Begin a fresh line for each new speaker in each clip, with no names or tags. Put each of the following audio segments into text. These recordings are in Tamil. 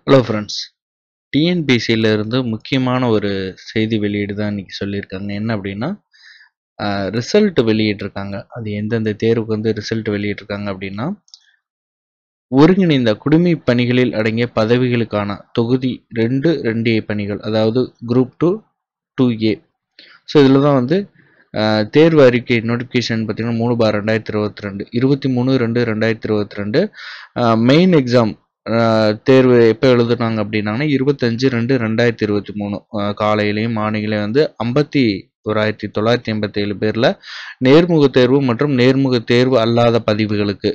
Hello friends. டிஎன்பிசியில இருந்து முக்கியமான ஒரு செய்தி வெளியீடு தான் இன்னைக்கு சொல்லியிருக்காங்க. என்ன அப்படின்னா, ரிசல்ட் வெளியிட்டிருக்காங்க. அது எந்தெந்த தேர்வுக்கு வந்து ரிசல்ட் வெளியிட்டிருக்காங்க அப்படின்னா, ஒருங்கிணைந்த குடிமைப் பணிகளில் அடங்கிய பதவிகளுக்கான தொகுதி 2, 2A பணிகள். அதாவது குரூப் 2, 2A. ஸோ இதில் தான் வந்து தேர்வு அறிக்கை நோட்டிஃபிகேஷன் பார்த்தீங்கன்னா 3/2022 23/2/2022 மெயின் எக்ஸாம் தேர்வு எப்போ எழுதுனாங்க அப்படின்னாங்கன்னா 25/2/2023 காலையிலையும் மார்னிங்லேயும் வந்து 51,987 பேரில் நேர்முக தேர்வு மற்றும் நேர்முக தேர்வு அல்லாத பதிவுகளுக்கு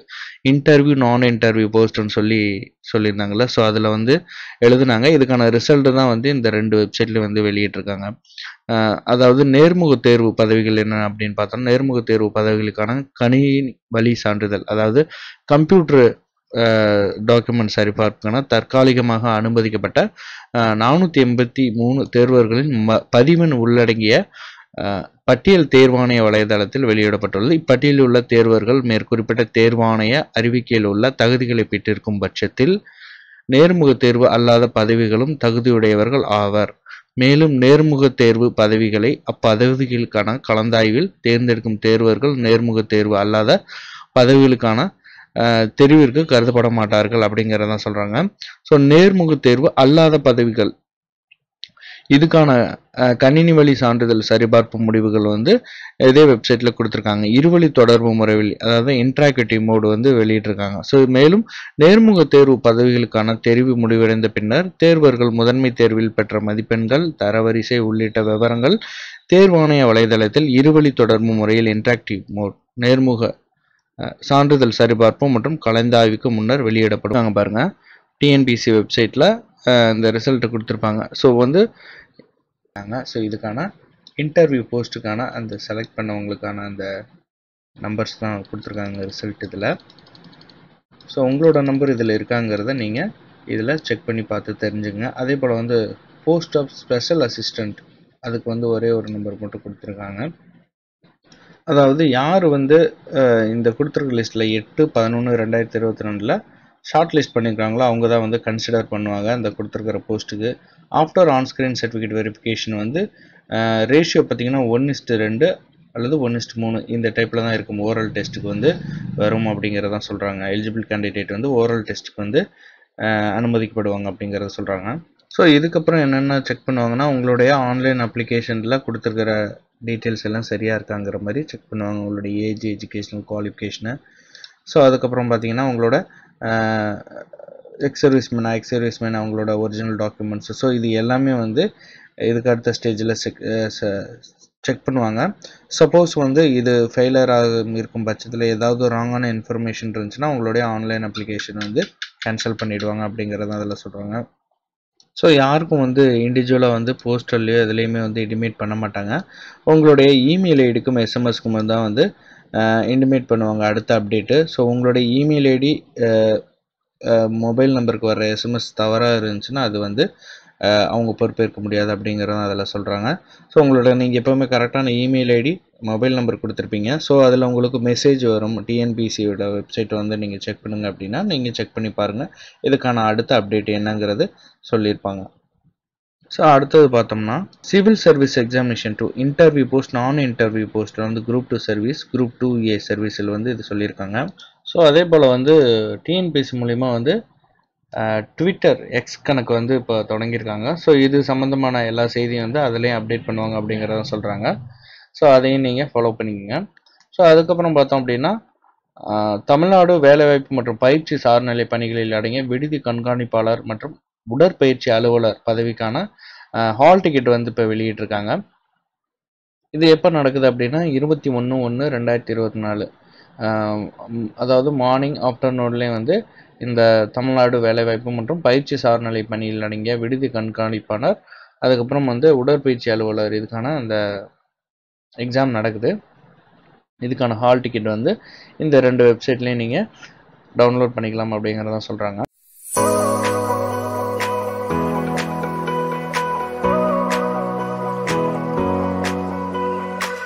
இன்டர்வியூ நான் இன்டர்வியூ போஸ்ட்னு சொல்லியிருந்தாங்கல்ல. ஸோ அதில் வந்து எழுதுனாங்க. இதுக்கான ரிசல்ட் தான் வந்து இந்த 2 வெப்சைட்லேயும் வந்து வெளியிட்டிருக்காங்க. அதாவது நேர்முக தேர்வு பதவிகள் என்ன அப்படின்னு பார்த்தோம்னா, நேர்முக தேர்வு பதவிகளுக்கான கணினி வழி சான்றிதழ், அதாவது கம்ப்யூட்டர் டாக்குமெண்ட் சரிபார்ப்புக்கான தற்காலிகமாக அனுமதிக்கப்பட்ட 483 தேர்வர்களின் பதிவெண் உள்ளடங்கிய பட்டியல் தேர்வாணைய வலைதளத்தில் வெளியிடப்பட்டுள்ளது. இப்பட்டியலில் உள்ள தேர்வர்கள் மேற்குறிப்பிட்ட தேர்வாணைய அறிவிக்கையில் உள்ள தகுதிகளை பெற்றிருக்கும் பட்சத்தில் நேர்முக தேர்வு அல்லாத பதவிகளும் தகுதியுடையவர்கள் ஆவர். மேலும் நேர்முக தேர்வு பதவிகளை அப்பதவிகளுக்கான கலந்தாய்வில் தேர்ந்தெடுக்கும் தேர்வர்கள் நேர்முக தேர்வு அல்லாத பதவிகளுக்கான தெரிவிற்கு கருதப்பட மாட்டார்கள் அப்படிங்கிறதான் சொல்றாங்க. ஸோ நேர்முக தேர்வு அல்லாத பதவிகள் இதுக்கான கணினி வழி சான்றிதழ் சரிபார்ப்பு முடிவுகள் வந்து இதே வெப்சைட்ல கொடுத்துருக்காங்க. இருவழி தொடர்பு முறையில், அதாவது இன்டராக்டிவ் மோடு வந்து வெளியிட்டிருக்காங்க. ஸோ மேலும் நேர்முக தேர்வு பதவிகளுக்கான தெரிவு முடிவடைந்த பின்னர் தேர்வர்கள் முதன்மை தேர்வில் பெற்ற மதிப்பெண்கள், தரவரிசை உள்ளிட்ட விவரங்கள் தேர்வாணைய வலைதளத்தில் இருவழி தொடர்பு முறையில் இன்டராக்டிவ் மோட் நேர்முக சான்றிதழ் சரிபார்ப்பு மற்றும் கலந்தாய்வுக்கு முன்னர் வெளியிடப்படும். பாருங்க, டிஎன்பிசி வெப்சைட்ல இந்த ரிசல்ட் கொடுத்துருப்பாங்க. ஸோ வந்து இதுக்கான இன்டர்வியூ போஸ்ட்டுக்கான அந்த செலக்ட் பண்ணவங்களுக்கான அந்த நம்பர்ஸ் தான் கொடுத்துருக்காங்க ரிசல்ட் இதில். ஸோ உங்களோட நம்பர் இதில் இருக்காங்கிறத நீங்கள் இதில் செக் பண்ணி பார்த்து தெரிஞ்சுங்க. அதே போல் வந்து போஸ்ட் ஆஃப் ஸ்பெஷல் அசிஸ்டண்ட், அதுக்கு வந்து ஒரே ஒரு நம்பர் மட்டும் கொடுத்துருக்காங்க. அதாவது யார் வந்து இந்த கொடுத்துருக்க லிஸ்ட்டில் 8/11/2022 ஷார்ட் லிஸ்ட் பண்ணியிருக்காங்களோ அவங்க தான் வந்து கன்சிடர் பண்ணுவாங்க அந்த கொடுத்துருக்கிற போஸ்ட்டுக்கு. ஆஃப்டர் ஆன்ஸ்க்ரீன் சர்டிஃபிகேட் வெரிஃபிகேஷன் வந்து ரேஷியோ பார்த்திங்கன்னா 1:2 அல்லது 1:3 இந்த டைப்பில் தான் இருக்கும். ஓரல் டெஸ்ட்டுக்கு வந்து வரும் அப்படிங்கிறதான் சொல்கிறாங்க. எலிஜிபிள் கேண்டிடேட் வந்து ஓரல் டெஸ்ட்டுக்கு வந்து அனுமதிக்கப்படுவாங்க அப்படிங்கிறத சொல்கிறாங்க. ஸோ இதுக்கப்புறம் என்னென்ன செக் பண்ணுவாங்கன்னா, உங்களுடைய ஆன்லைன் அப்ளிகேஷனில் கொடுத்துருக்கிற டீட்டெயில்ஸ் எல்லாம் சரியாக இருக்காங்கிற மாதிரி செக் பண்ணுவாங்க. உங்களுடைய ஏஜ், எஜுகேஷனல் குவாலிஃபிகேஷனு. ஸோ அதுக்கப்புறம் பார்த்தீங்கன்னா உங்களோட எக்ஸ் சர்வீஸ்மேன் அவங்களோட ஒரிஜினல் டாக்குமெண்ட்ஸு. ஸோ இது எல்லாமே வந்து இதுக்கு அடுத்த ஸ்டேஜில் செக் பண்ணுவாங்க. சப்போஸ் வந்து இது ஃபெயிலியராக இருக்கும் பட்சத்தில் ஏதாவது ராங்கான இன்ஃபர்மேஷன் இருந்துச்சுன்னா உங்களுடைய ஆன்லைன் அப்ளிகேஷன் வந்து கேன்சல் பண்ணிவிடுவாங்க அப்படிங்கிறத அதில் சொல்கிறாங்க. ஸோ யாருக்கும் வந்து இண்டிவிஜுவலாக வந்து போஸ்டல்லையோ எதுலேயுமே வந்து இன்டிமேட் பண்ண மாட்டாங்க. உங்களுடைய இமெயில் ஐடிக்கும் எஸ்எம்எஸ்க்கும் தான் வந்து இன்டிமேட் பண்ணுவாங்க அடுத்த அப்டேட்டு. ஸோ உங்களுடைய இமெயில் ஐடி மொபைல் நம்பருக்கு வர எஸ்எம்எஸ் தவறாக இருந்துச்சுன்னா அது வந்து அவங்க பொறுப்பேற்க முடியாது அப்படிங்கிறத அதில் சொல்கிறாங்க. ஸோ உங்களோட நீங்கள் எப்போவுமே கரெக்டான இமெயில் ஐடி மொபைல் நம்பர் கொடுத்துருப்பீங்க. ஸோ அதில் உங்களுக்கு மெசேஜ் வரும். டிஎன்பிசியோட வெப்சைட்டை வந்து நீங்கள் செக் பண்ணுங்கள் அப்படின்னா நீங்கள் செக் பண்ணி பாருங்கள். இதுக்கான அடுத்த அப்டேட் என்னங்கிறது சொல்லியிருப்பாங்க. ஸோ அடுத்தது பார்த்தோம்னா, civil service examination 2 interview post, நான் இன்டர்வியூ போஸ்ட் வந்து குரூப் 2 சர்வீஸ், குரூப் 2A சர்வீஸில் வந்து இது சொல்லியிருக்காங்க. ஸோ அதே போல் வந்து டிஎன்பிசி மூலிமா வந்து ட்விட்டர் எக்ஸ் கணக்கு வந்து இப்போ தொடங்கியிருக்காங்க. ஸோ இது சம்மந்தமான எல்லா செய்தியும் வந்து அதுலேயும் அப்டேட் பண்ணுவாங்க அப்படிங்கிறத சொல்கிறாங்க. ஸோ அதையும் நீங்கள் ஃபாலோ பண்ணிக்கோங்க. ஸோ அதுக்கப்புறம் பார்த்தோம் அப்படின்னா, தமிழ்நாடு வேலைவாய்ப்பு மற்றும் பயிற்சி சார்நிலை பணிகளில் அடங்கிய விடுதி கண்காணிப்பாளர் மற்றும் உடற்பயிற்சி அலுவலர் பதவிக்கான ஹால் டிக்கெட் வந்து இப்போ வெளியிட்டிருக்காங்க. இது எப்போ நடக்குது அப்படின்னா 21/1/2024 அதாவது மார்னிங் ஆஃப்டர்நூன்லேயும் வந்து இந்த தமிழ்நாடு வேலைவாய்ப்பு மற்றும் பயிற்சி சார்நிலை பணியில் அடங்கிய விடுதி கண்காணிப்பாளர், அதுக்கப்புறம் வந்து உடற்பயிற்சி அலுவலர் இதுக்கான அந்த எக்ஸாம் நடக்குது. இதுக்கான ஹால் டிக்கெட் வந்து இந்த 2 வெப்சைட்லேயும் நீங்கள் டவுன்லோட் பண்ணிக்கலாம் அப்படிங்கிறதான் சொல்கிறாங்க.